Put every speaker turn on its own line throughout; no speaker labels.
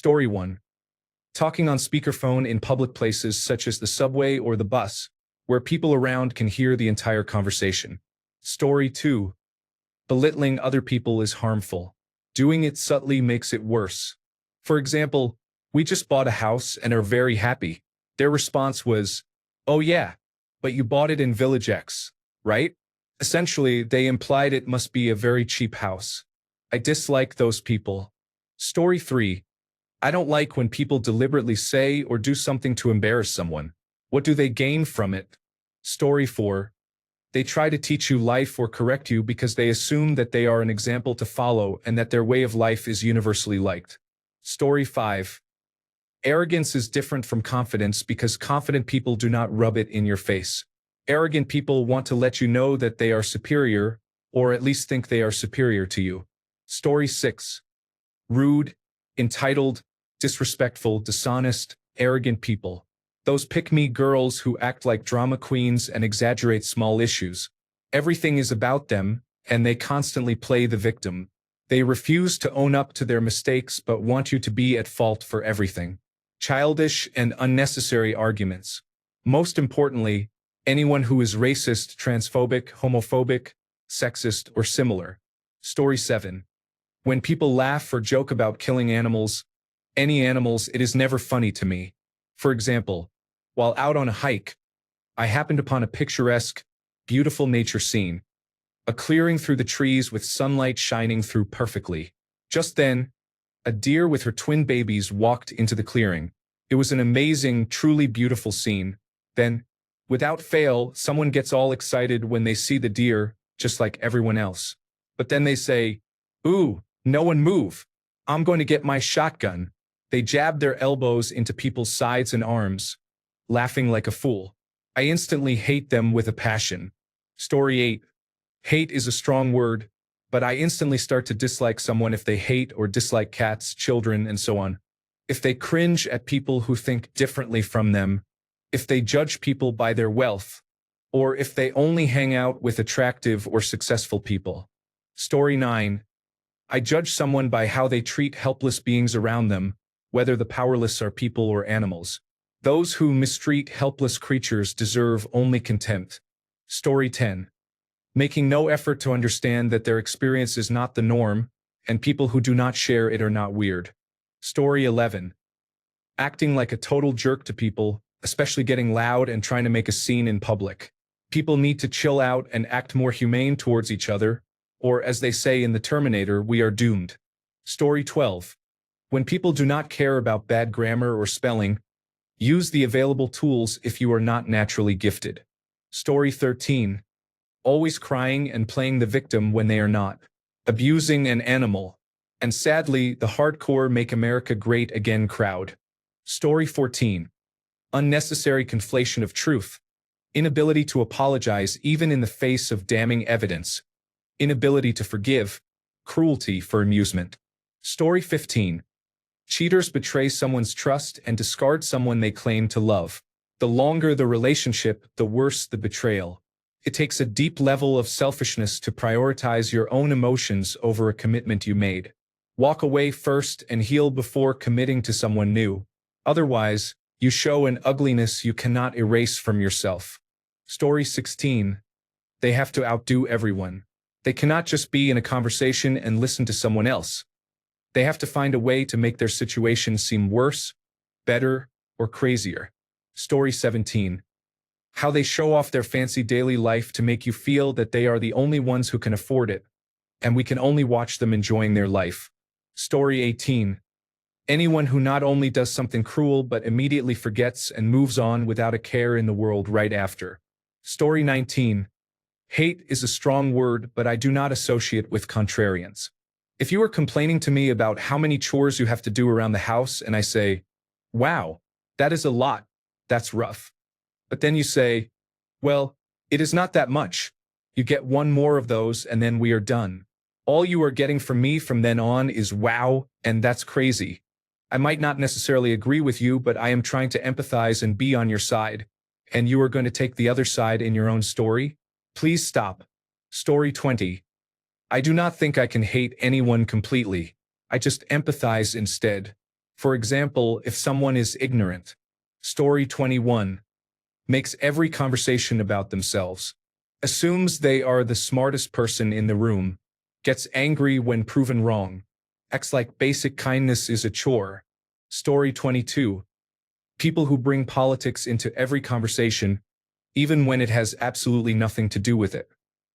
Story 1. Talking on speakerphone in public places such as the subway or the bus, where people around can hear the entire conversation. Story 2. Belittling other people is harmful. Doing it subtly makes it worse. For example, we just bought a house and are very happy. Their response was, "Oh yeah, but you bought it in Village X, right?" Essentially, they implied it must be a very cheap house. I dislike those people. Story 3. I don't like when people deliberately say or do something to embarrass someone. What do they gain from it? Story 4. They try to teach you life or correct you because they assume that they are an example to follow and that their way of life is universally liked. Story 5. Arrogance is different from confidence because confident people do not rub it in your face. Arrogant people want to let you know that they are superior, or at least think they are superior to you. Story 6. Rude, entitled, disrespectful, dishonest, arrogant people. Those pick-me girls who act like drama queens and exaggerate small issues. Everything is about them, and they constantly play the victim. They refuse to own up to their mistakes but want you to be at fault for everything. Childish and unnecessary arguments. Most importantly, anyone who is racist, transphobic, homophobic, sexist, or similar. Story 7. When people laugh or joke about killing animals, any animals, it is never funny to me. For example, while out on a hike, I happened upon a picturesque, beautiful nature scene. A clearing through the trees with sunlight shining through perfectly. Just then, a deer with her twin babies walked into the clearing. It was an amazing, truly beautiful scene. Then, without fail, someone gets all excited when they see the deer, just like everyone else. But then they say, "Ooh, no one move. I'm going to get my shotgun." They jab their elbows into people's sides and arms, laughing like a fool. I instantly hate them with a passion. Story 8. Hate is a strong word, but I instantly start to dislike someone if they hate or dislike cats, children, and so on. If they cringe at people who think differently from them, if they judge people by their wealth, or if they only hang out with attractive or successful people. Story 9. I judge someone by how they treat helpless beings around them, whether the powerless are people or animals. Those who mistreat helpless creatures deserve only contempt. Story 10. Making no effort to understand that their experience is not the norm, and people who do not share it are not weird. Story 11. Acting like a total jerk to people, especially getting loud and trying to make a scene in public. People need to chill out and act more humane towards each other, or as they say in the Terminator, we are doomed. Story 12. When people do not care about bad grammar or spelling, use the available tools if you are not naturally gifted. Story 13. Always crying and playing the victim when they are not. Abusing an animal. And sadly, the hardcore Make America Great Again crowd. Story 14. Unnecessary conflation of truth. Inability to apologize even in the face of damning evidence. Inability to forgive. Cruelty for amusement. Story 15. Cheaters betray someone's trust and discard someone they claim to love. The longer the relationship, the worse the betrayal. It takes a deep level of selfishness to prioritize your own emotions over a commitment you made. Walk away first and heal before committing to someone new. Otherwise, you show an ugliness you cannot erase from yourself. Story 16. They have to outdo everyone. They cannot just be in a conversation and listen to someone else. They have to find a way to make their situation seem worse, better, or crazier. Story 17. How they show off their fancy daily life to make you feel that they are the only ones who can afford it, and we can only watch them enjoying their life. Story 18. Anyone who not only does something cruel but immediately forgets and moves on without a care in the world right after. Story 19. Hate is a strong word, but I do not associate with contrarians. If you are complaining to me about how many chores you have to do around the house and I say, "Wow, that is a lot, that's rough." But then you say, "Well, it is not that much. You get one more of those and then we are done." All you are getting from me from then on is "wow," and that's crazy. I might not necessarily agree with you, but I am trying to empathize and be on your side. And you are going to take the other side in your own story? Please stop. Story 20. I do not think I can hate anyone completely. I just empathize instead. For example, if someone is ignorant. Story 21. Makes every conversation about themselves. Assumes they are the smartest person in the room. Gets angry when proven wrong. Acts like basic kindness is a chore. Story 22. People who bring politics into every conversation, even when it has absolutely nothing to do with it.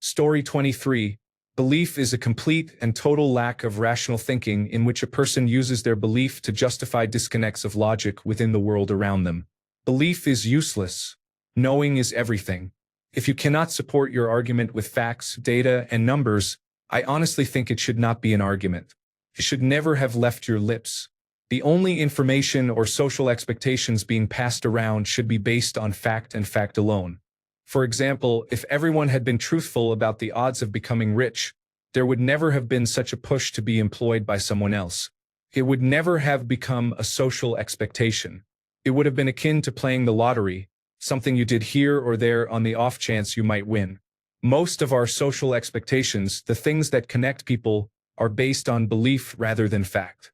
Story 23. Belief is a complete and total lack of rational thinking in which a person uses their belief to justify disconnects of logic within the world around them. Belief is useless. Knowing is everything. If you cannot support your argument with facts, data, and numbers, I honestly think it should not be an argument. It should never have left your lips. The only information or social expectations being passed around should be based on fact and fact alone. For example, if everyone had been truthful about the odds of becoming rich, there would never have been such a push to be employed by someone else. It would never have become a social expectation. It would have been akin to playing the lottery, something you did here or there on the off chance you might win. Most of our social expectations, the things that connect people, are based on belief rather than fact.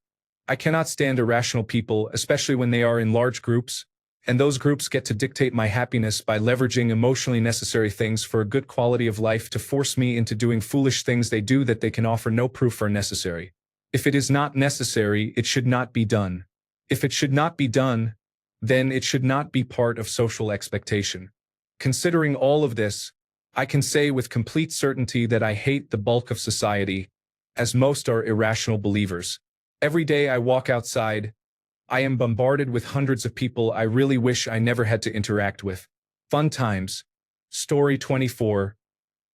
I cannot stand irrational people, especially when they are in large groups, and those groups get to dictate my happiness by leveraging emotionally necessary things for a good quality of life to force me into doing foolish things they do that they can offer no proof are necessary. If it is not necessary, it should not be done. If it should not be done, then it should not be part of social expectation. Considering all of this, I can say with complete certainty that I hate the bulk of society, as most are irrational believers. Every day I walk outside, I am bombarded with hundreds of people I really wish I never had to interact with. Fun times. Story 24.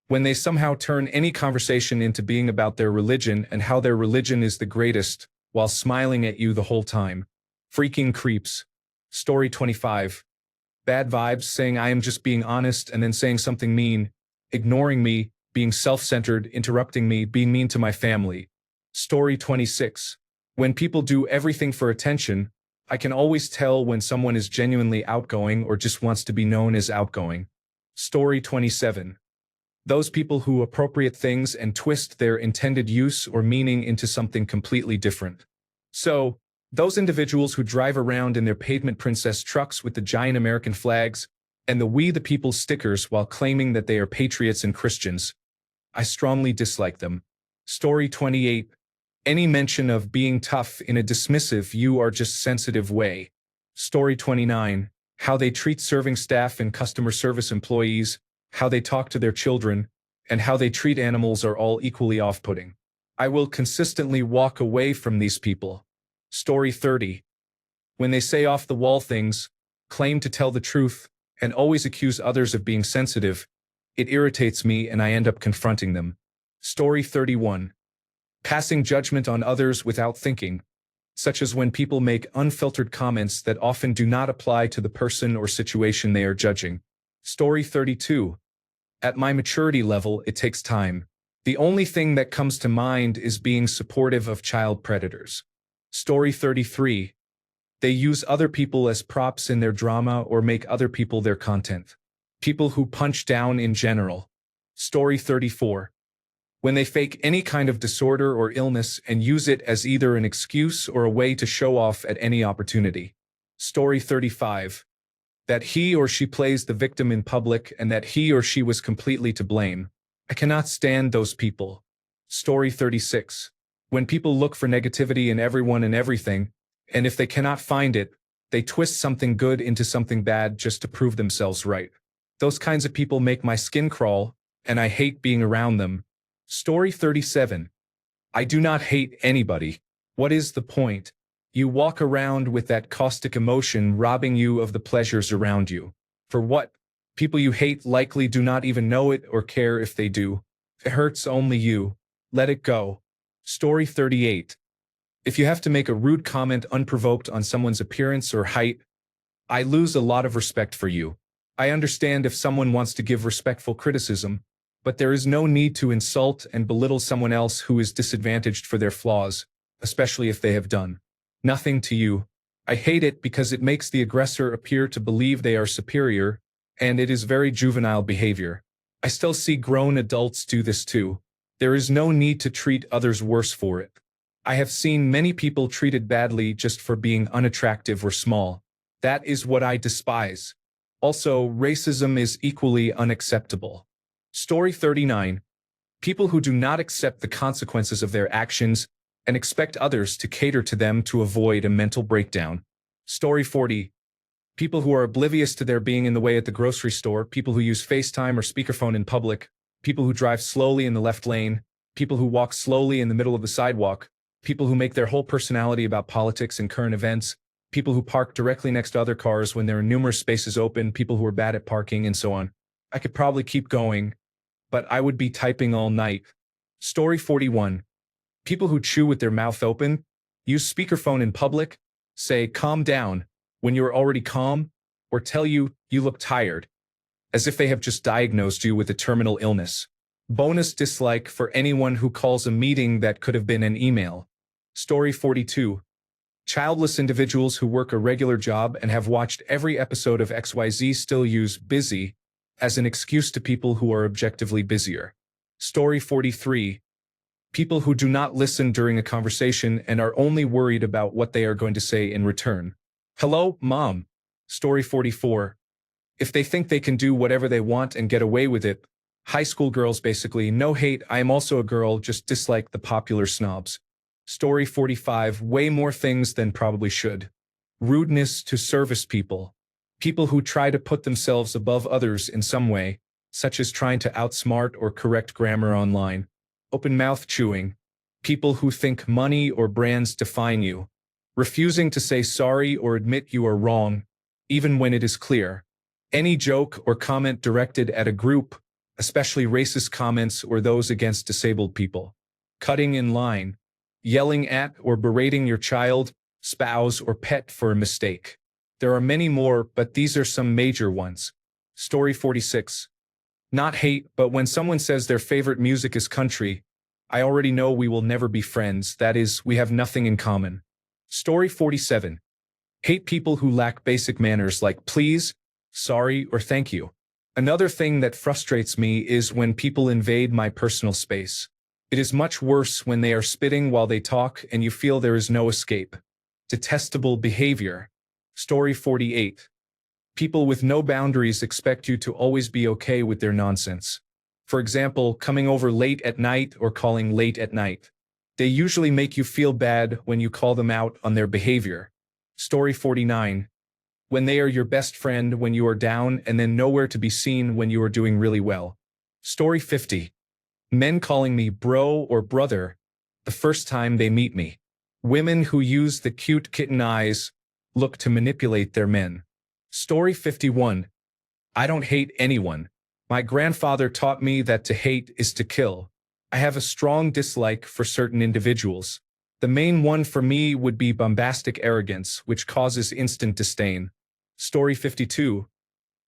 When they somehow turn any conversation into being about their religion and how their religion is the greatest, while smiling at you the whole time. Freaking creeps. Story 25. Bad vibes, saying I am just being honest and then saying something mean, ignoring me, being self-centered, interrupting me, being mean to my family. Story 26. When people do everything for attention, I can always tell when someone is genuinely outgoing or just wants to be known as outgoing. Story 27. Those people who appropriate things and twist their intended use or meaning into something completely different. So, those individuals who drive around in their pavement princess trucks with the giant American flags and the We the People stickers while claiming that they are patriots and Christians, I strongly dislike them. Story 28. Any mention of being tough in a dismissive "you are just sensitive" way. Story 29. How they treat serving staff and customer service employees, how they talk to their children, and how they treat animals are all equally off-putting. I will consistently walk away from these people. Story 30. When they say off-the-wall things, claim to tell the truth, and always accuse others of being sensitive, it irritates me and I end up confronting them. Story 31. Passing judgment on others without thinking, such as when people make unfiltered comments that often do not apply to the person or situation they are judging. Story 32. At my maturity level, it takes time. The only thing that comes to mind is being supportive of child predators. Story 33. They use other people as props in their drama or make other people their content. People who punch down in general. Story 34. When they fake any kind of disorder or illness and use it as either an excuse or a way to show off at any opportunity. Story 35. That he or she plays the victim in public and that he or she was completely to blame. I cannot stand those people. Story 36. When people look for negativity in everyone and everything, and if they cannot find it, they twist something good into something bad just to prove themselves right. Those kinds of people make my skin crawl, and I hate being around them. Story 37. I do not hate anybody. What is the point? You walk around with that caustic emotion robbing you of the pleasures around you. For what? People you hate likely do not even know it or care if they do. It hurts only you. Let it go. Story 38. If you have to make a rude comment unprovoked on someone's appearance or height, I lose a lot of respect for you. I understand if someone wants to give respectful criticism, but there is no need to insult and belittle someone else who is disadvantaged for their flaws, especially if they have done nothing to you. I hate it because it makes the aggressor appear to believe they are superior, and it is very juvenile behavior. I still see grown adults do this too. There is no need to treat others worse for it. I have seen many people treated badly just for being unattractive or small. That is what I despise. Also, racism is equally unacceptable. Story 39. People who do not accept the consequences of their actions and expect others to cater to them to avoid a mental breakdown. Story 40. People who are oblivious to their being in the way at the grocery store, people who use FaceTime or speakerphone in public, people who drive slowly in the left lane, people who walk slowly in the middle of the sidewalk, people who make their whole personality about politics and current events, people who park directly next to other cars when there are numerous spaces open, people who are bad at parking, and so on. I could probably keep going, but I would be typing all night. Story 41. People who chew with their mouth open, use speakerphone in public, say calm down when you are already calm, or tell you you look tired, as if they have just diagnosed you with a terminal illness. Bonus dislike for anyone who calls a meeting that could have been an email. Story 42. Childless individuals who work a regular job and have watched every episode of XYZ still use busy as an excuse to people who are objectively busier. Story 43. People who do not listen during a conversation and are only worried about what they are going to say in return. Hello, Mom. Story 44. If they think they can do whatever they want and get away with it, high school girls basically, no hate, I am also a girl, just dislike the popular snobs. Story 45. Way more things than probably should. Rudeness to service people. People who try to put themselves above others in some way, such as trying to outsmart or correct grammar online. Open mouth chewing. People who think money or brands define you. Refusing to say sorry or admit you are wrong, even when it is clear. Any joke or comment directed at a group, especially racist comments or those against disabled people. Cutting in line. Yelling at or berating your child, spouse, or pet for a mistake. There are many more, but these are some major ones. Story 46. Not hate, but when someone says their favorite music is country, I already know we will never be friends, that is, we have nothing in common. Story 47. Hate people who lack basic manners like please, sorry, or thank you. Another thing that frustrates me is when people invade my personal space. It is much worse when they are spitting while they talk and you feel there is no escape. Detestable behavior. Story 48. People with no boundaries expect you to always be okay with their nonsense. For example, coming over late at night or calling late at night. They usually make you feel bad when you call them out on their behavior. Story 49. When they are your best friend when you are down and then nowhere to be seen when you are doing really well. Story 50. Men calling me bro or brother the first time they meet me. Women who use the cute kitten eyes look to manipulate their men. Story 51. I don't hate anyone. My grandfather taught me that to hate is to kill. I have a strong dislike for certain individuals. The main one for me would be bombastic arrogance, which causes instant disdain. Story 52.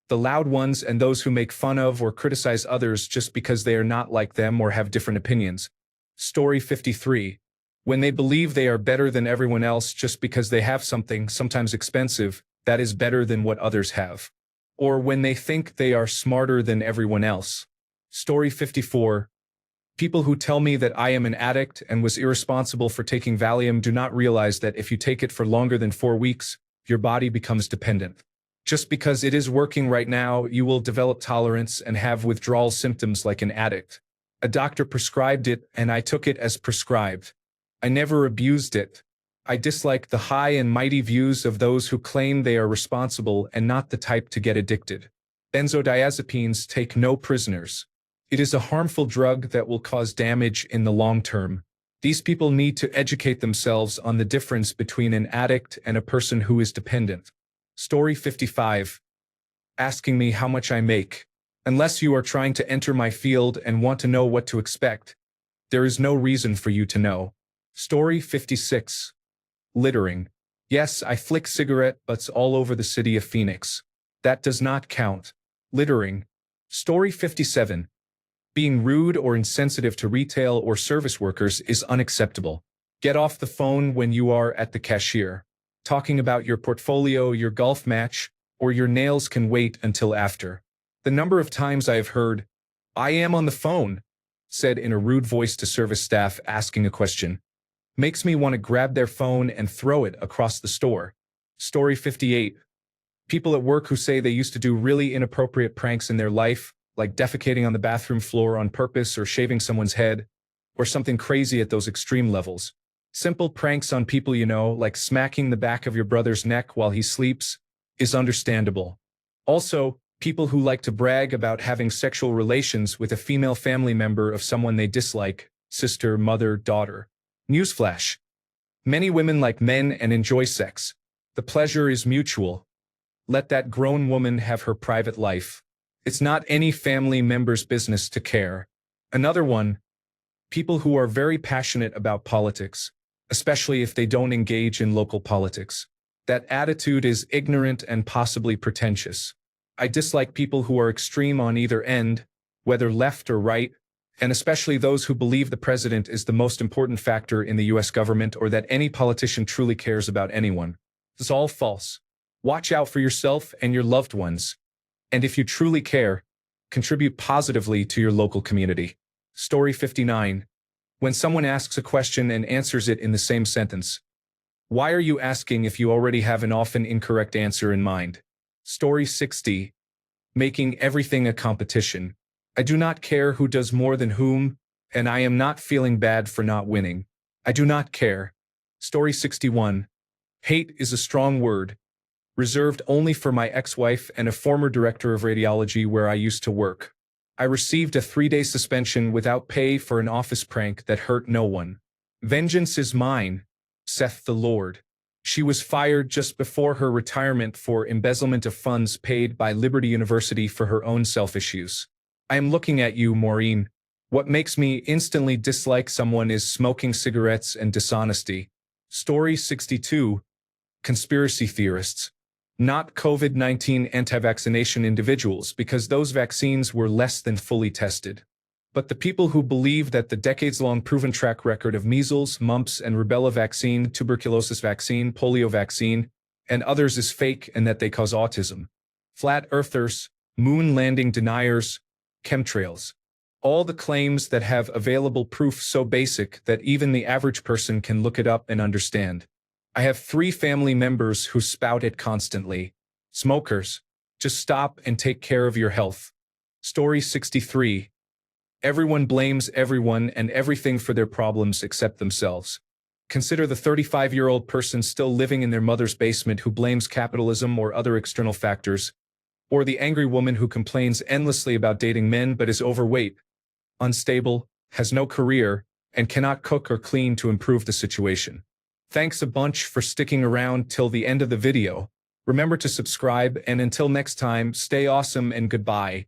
The loud ones and those who make fun of or criticize others just because they are not like them or have different opinions. Story 53. When they believe they are better than everyone else just because they have something, sometimes expensive, that is better than what others have. Or when they think they are smarter than everyone else. Story 54. People who tell me that I am an addict and was irresponsible for taking Valium do not realize that if you take it for longer than 4 weeks, your body becomes dependent. Just because it is working right now, you will develop tolerance and have withdrawal symptoms like an addict. A doctor prescribed it and I took it as prescribed. I never abused it. I dislike the high and mighty views of those who claim they are responsible and not the type to get addicted. Benzodiazepines take no prisoners. It is a harmful drug that will cause damage in the long term. These people need to educate themselves on the difference between an addict and a person who is dependent. Story 55. Asking me how much I make. Unless you are trying to enter my field and want to know what to expect, there is no reason for you to know. Story 56. Littering. Yes, I flick cigarette butts all over the city of Phoenix. That does not count. Littering. Story 57. Being rude or insensitive to retail or service workers is unacceptable. Get off the phone when you are at the cashier. Talking about your portfolio, your golf match, or your nails can wait until after. The number of times I have heard, "I am on the phone," said in a rude voice to service staff asking a question. Makes me want to grab their phone and throw it across the store. Story 58. People at work who say they used to do really inappropriate pranks in their life, like defecating on the bathroom floor on purpose or shaving someone's head, or something crazy at those extreme levels. Simple pranks on people you know, like smacking the back of your brother's neck while he sleeps, is understandable. Also, people who like to brag about having sexual relations with a female family member of someone they dislike, sister, mother, daughter. Newsflash. Many women like men and enjoy sex. The pleasure is mutual. Let that grown woman have her private life. It's not any family member's business to care. Another one. People who are very passionate about politics, especially if they don't engage in local politics. That attitude is ignorant and possibly pretentious. I dislike people who are extreme on either end, whether left or right, and especially those who believe the president is the most important factor in the US government or that any politician truly cares about anyone. It's all false. Watch out for yourself and your loved ones. And if you truly care, contribute positively to your local community. Story 59. When someone asks a question and answers it in the same sentence. Why are you asking if you already have an often incorrect answer in mind? Story 60. Making everything a competition. I do not care who does more than whom, and I am not feeling bad for not winning. I do not care. Story 61. Hate is a strong word, reserved only for my ex-wife and a former director of radiology where I used to work. I received a 3-day suspension without pay for an office prank that hurt no one. Vengeance is mine, saith the Lord. She was fired just before her retirement for embezzlement of funds paid by Liberty University for her own selfish use. I am looking at you, Maureen. What makes me instantly dislike someone is smoking cigarettes and dishonesty. Story 62. Conspiracy theorists. Not COVID-19 anti-vaccination individuals, because those vaccines were less than fully tested. But the people who believe that the decades-long proven track record of measles, mumps, and rubella vaccine, tuberculosis vaccine, polio vaccine, and others is fake and that they cause autism. Flat earthers, moon landing deniers, chemtrails. All the claims that have available proof so basic that even the average person can look it up and understand. I have 3 family members who spout it constantly. Smokers. Just stop and take care of your health. Story 63. Everyone blames everyone and everything for their problems except themselves. Consider the 35-year-old person still living in their mother's basement who blames capitalism or other external factors, or the angry woman who complains endlessly about dating men but is overweight, unstable, has no career, and cannot cook or clean to improve the situation. Thanks a bunch for sticking around till the end of the video. Remember to subscribe, and until next time, stay awesome and goodbye.